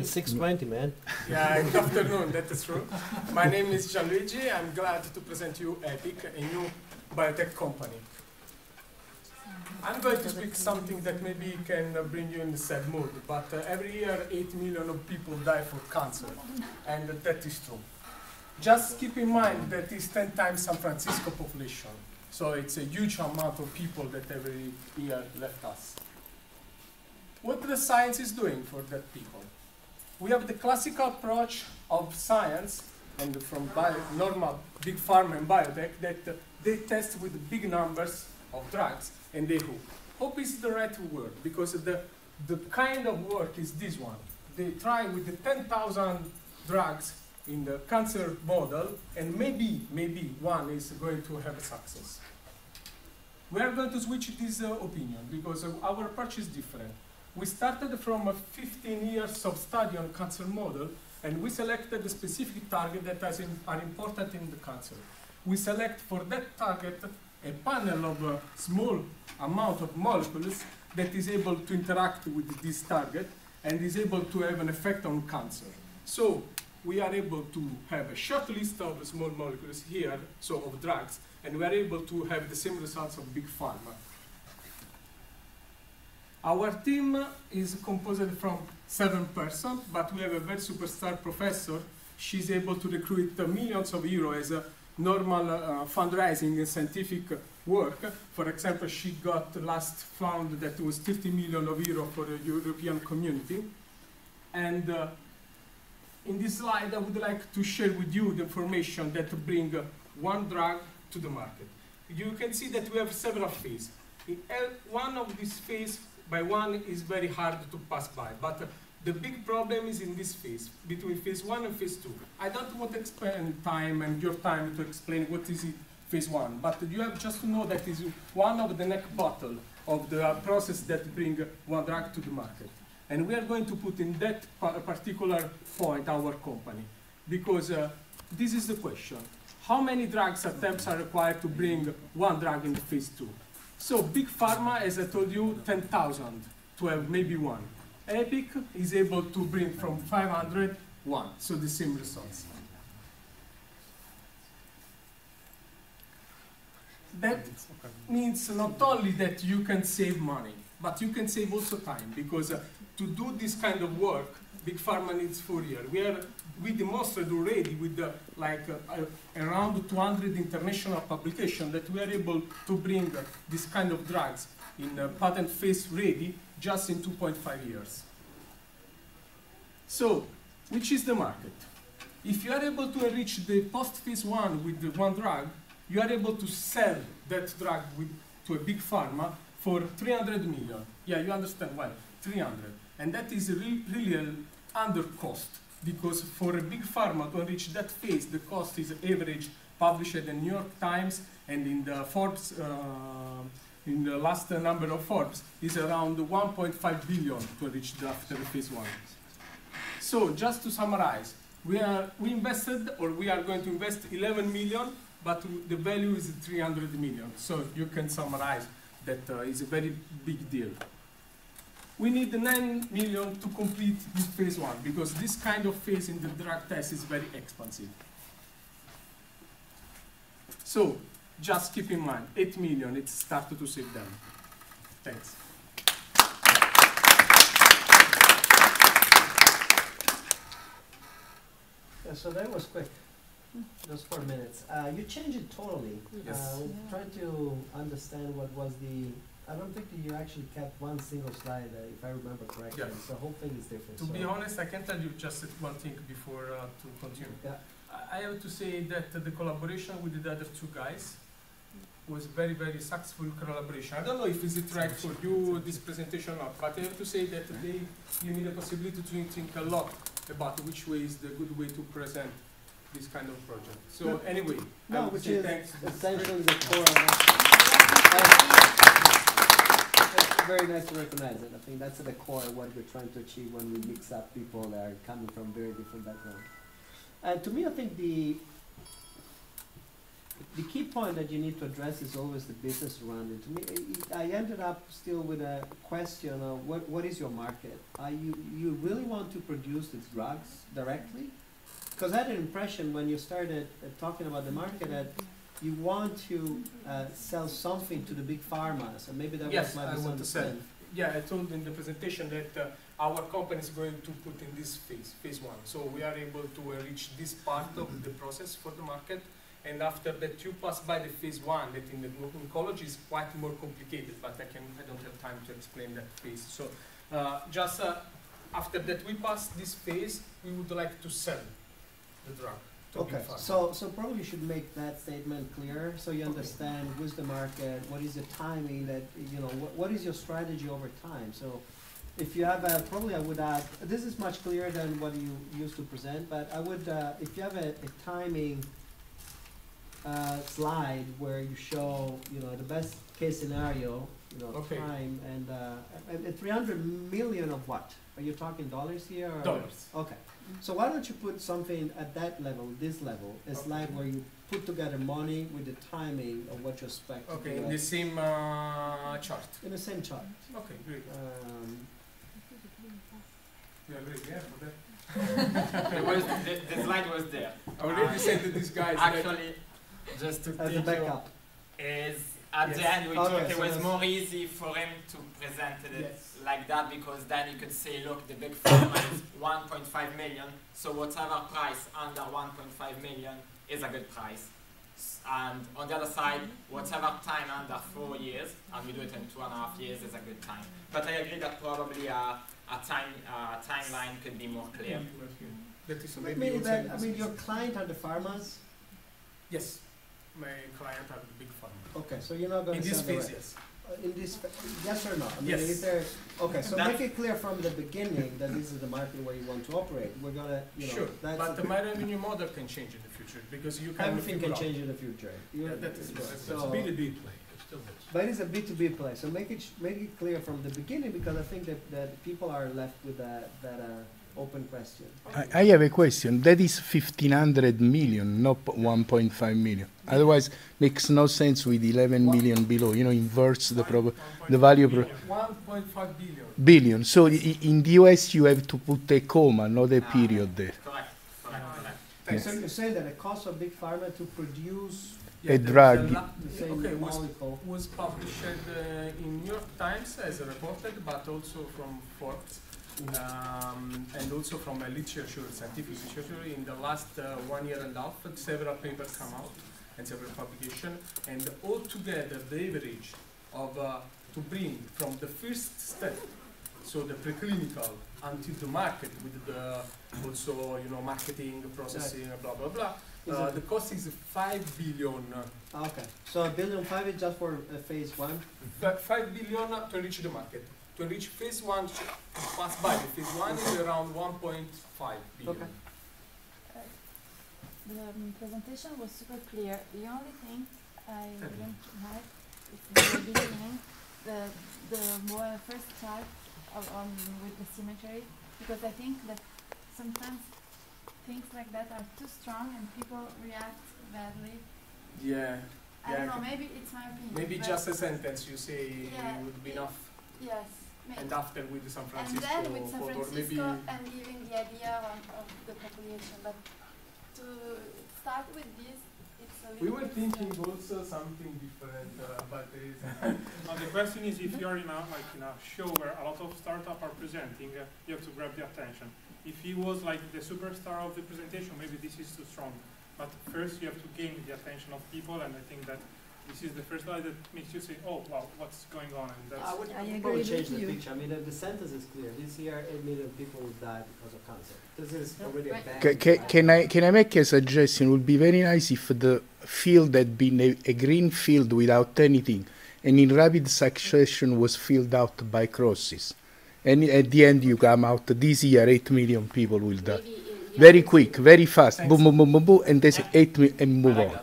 It's 6:20, man. Yeah, good afternoon, that is true. My name is Gianluigi. I'm glad to present you EPIC, a new biotech company. I'm going to speak something that maybe can bring you in the sad mood, but every year 8 million of people die for cancer, and that is true. Just keep in mind that it's 10 times San Francisco population, so it's a huge amount of people that every year left us. What the science is doing for that people? We have the classical approach of science, and from normal big pharma and biotech, that they test with big numbers of drugs, and they hope. Hope is the right word, because the kind of work is this one. They try with the 10,000 drugs in the cancer model, and maybe one is going to have a success. We are going to switch this opinion, because our approach is different. We started from 15 years of study on cancer model, and we selected a specific target that are important in the cancer. We select for that target a panel of a small amount of molecules that is able to interact with this target and is able to have an effect on cancer. So we are able to have a short list of small molecules here, so of drugs, and we are able to have the same results of big pharma. Our team is composed from 7 persons, but we have a very superstar professor. She's able to recruit millions of euros as a normal fundraising and scientific work. For example, she got last fund that was 30 million of euro for the European community. And in this slide, I would like to share with you the information that bring one drug to the market. You can see that we have several phases. One of these phases by one is very hard to pass by, but the big problem is in this phase, between phase 1 and phase 2. I don't want to spend time and your time to explain what is it phase 1, but you have just to know that is one of the neck bottle of the process that bring one drug to the market. And we are going to put in that particular point our company, because this is the question. How many drugs attempts are required to bring one drug in the phase 2? So big pharma, as I told you, 10,000 to have maybe one. EPIC is able to bring from 500, one, so the same results. That means not only that you can save money, but you can save also time, because to do this kind of work, big pharma needs 4 years. We demonstrated already with around 200 international publications that we are able to bring this kind of drugs in patent phase ready just in 2.5 years. So, which is the market? If you are able to enrich the post-phase 1 with the one drug, you are able to sell that drug to a big pharma for 300 million. Yeah, you understand why? 300. And that is really under cost, because for a big pharma to reach that phase, the cost is average published in the New York Times and in the Forbes, in the last number of Forbes, is around 1.5 billion to reach after phase 1. So just to summarize, we invested, or we are going to invest 11 million, but the value is 300 million. So you can summarize that is a very big deal. We need 9 million to complete this phase 1, because this kind of phase in the drug test is very expensive. So just keep in mind, 8 million, it started to save them. Thanks. Yeah, so that was quick. Those 4 minutes. You changed it totally. Yes. Trying to understand what was the... I don't think that you actually kept one single slide, if I remember correctly. Yeah. So the whole thing is different. To be honest, I can tell you just one thing before to continue. Yeah. I have to say that the collaboration with the other 2 guys was very, very successful collaboration. I don't know if it's right for you, this presentation or not, but I have to say that they give me the possibility to think a lot about which way is the good way to present this kind of project. So anyway, I would which say is thanks. essentially the core. It's very nice to recognize it. I think that's at the core of what we're trying to achieve when we mix up people that are coming from very different backgrounds. And to me, I think the key point that you need to address is always the business around it. To me, I ended up still with a question of what is your market? You really want to produce the drugs directly? Because I had an impression when you started talking about the market that you want to sell something to the big pharmas, and maybe that Yes, was my I want to sell. misunderstanding. Yeah, I told in the presentation that our company is going to put in this phase one. So we are able to reach this part of the process for the market. And after that, you pass by the phase one, that in the oncology is quite more complicated, but I don't have time to explain that phase. So just after that we pass this phase, we would like to sell the drug. Okay, so probably you should make that statement clear so you understand who's the market, what is the timing that, you know, what is your strategy over time. So if you have probably I would add, this is much clearer than what you used to present, but I would, if you have a timing slide where you show, you know, the best case scenario, you know, time, and 300 million of what? Are you talking dollars here? Or? Dollars. Okay. So why don't you put something at that level, this level, a slide where you put together money with the timing of what you expect. Okay, in the same chart. In the same chart. Okay, great. You agree, yeah, for that? The slide was there. I already said to these guys. Actually, just to as a teach backup. you, is at the end we thought it was more easy for him to present it like that, because then you could say, look, the big pharma is 1.5 million, so whatever price under 1.5 million is a good price. And on the other side, whatever time under 4 years, and we do it in 2.5 years, is a good time. But I agree that probably a timeline could be more clear. That is maybe that, I mean, your client are the pharmas? Yes, my client are the big pharma. Okay, so you're not going to in this phase, direct. yes. In this, yes or no? I mean, yes. Is there, okay, so make it clear from the beginning that this is the market where you want to operate. We're gonna, you know, sure, that's but my revenue model can change in the future because you can. Everything can change in the future. Yeah, that is so, it's a B2B play. It still is. But it's a B2B play, so make it clear from the beginning, because I think that people are left with that open question. I have a question. That is 1,500 million, not 1.5 million. Otherwise, makes no sense with 11 million below. You know, inverts the value. 1.5 billion. So in the US, you have to put a comma, not a period there. Correct. Yes. So you're saying that the cost of big pharma to produce a drug. the same molecule was published in New York Times as a reported, but also from Forbes. And also from a literature, scientific literature, in the last 1 year and a half, several papers come out and several publications, and altogether the average of to bring from the first step, so the preclinical, until the market with the also marketing, processing, blah blah blah. The cost is 5 billion. Okay, so 1.5 billion is just for phase one. 5 billion to reach the market. To reach phase one, to pass by the phase one is around 1.5 billion. Okay. The presentation was super clear. The only thing I didn't like is in the beginning, the first chart with the symmetry, because I think that sometimes things like that are too strong and people react badly. Yeah. I don't know, maybe it's my opinion. Maybe just a sentence you say would be enough. Yes. Maybe. And after with San Francisco, and then with San Francisco maybe and giving the idea of the population. But to start with this, it's a little we were bit thinking also something different, but there is. Now the question is, if you're in a show where a lot of startups are presenting, you have to grab the attention. If he was like the superstar of the presentation, maybe this is too strong. But first you have to gain the attention of people, and I think that this is the first slide that makes you say, oh, wow, what's going on? And that's I would probably change the picture. I mean, the sentence is clear. This year, 8 million people will die because of cancer. This is already a bad Can I make a suggestion? It would be very nice if the field had been a green field without anything, and in rapid succession was filled out by crosses. And at the end, you come out, this year, 8 million people will die. Very quick, very fast. Boom, boom, boom, boom, boom, and there's 8 million, and move on.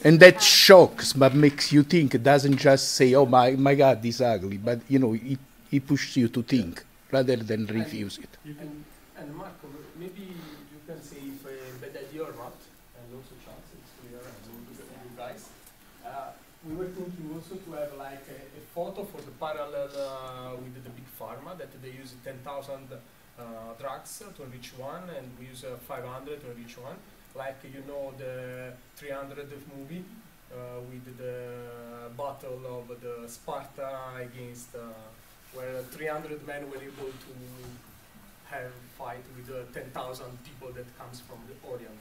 And that shocks, but makes you think. It doesn't just say, oh my God, this is ugly, but it pushes you to think rather than refuse it. And Marco, maybe you can say if a bad idea or not, and also Charles, it's clear. we were thinking also to have like a photo for the parallel with the big pharma that they use 10,000 drugs to enrich one, and we use 500 to enrich one. Like the 300 movie with the battle of the Sparta against where 300 men were able to have fight with 10,000 people that comes from the Orient.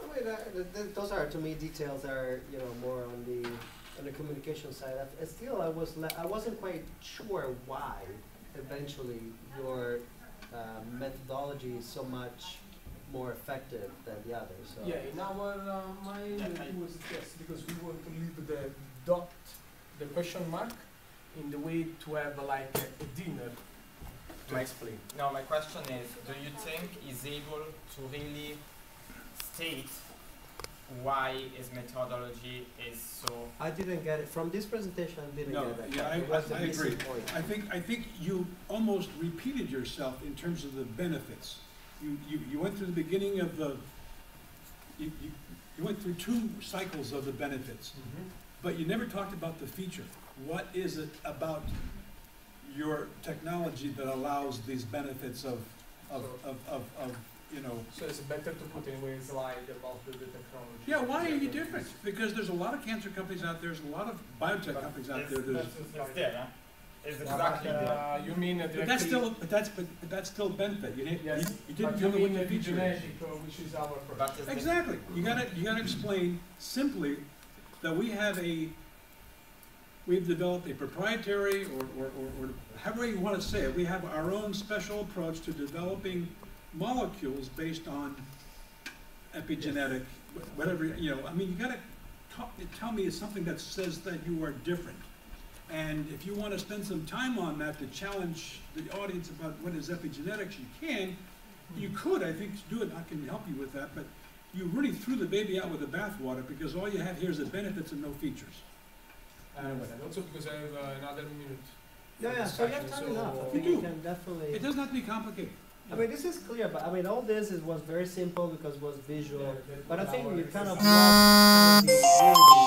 I mean, those are to me details that are more on the communication side. Still, I wasn't quite sure why eventually your methodology is so much more effective than the others. So. Yeah, in our mind it was yes, because we want to leave the dot, the question mark, in the way to have like a dinner to explain. No, my question is, do you think he's able to really state why his methodology is so... I didn't get it. From this presentation, I didn't get it. Yeah, It was the I missing agree. point. I think you almost repeated yourself in terms of the benefits. You went through the beginning of the, you went through 2 cycles of the benefits, but you never talked about the feature. What is it about your technology that allows these benefits of So it's better to put in a slide about the technology. Yeah, why are you different? Because there's a lot of cancer companies out there, there's a lot of biotech companies out there. It's there, huh? It's exactly there. You mean But that's still benefit. You didn't but tell me what the the feature is. genetic, which is our product. Exactly. You gotta explain simply that we've developed a proprietary or however you want to say it. We have our own special approach to developing molecules based on epigenetic, whatever, I mean, you gotta tell me something that says that you are different. And if you want to spend some time on that to challenge the audience about what is epigenetics, you could, I think, do it. I can help you with that, but you really threw the baby out with the bathwater because all you have here is the benefits and no features. And also because I have another minute. Yeah, so you have time enough. I think You you do. can definitely. It doesn't have to be complicated. I mean, this is clear, but I mean, all this was very simple because it was visual. Yeah, But I think our you kind of exercise. lost kind of the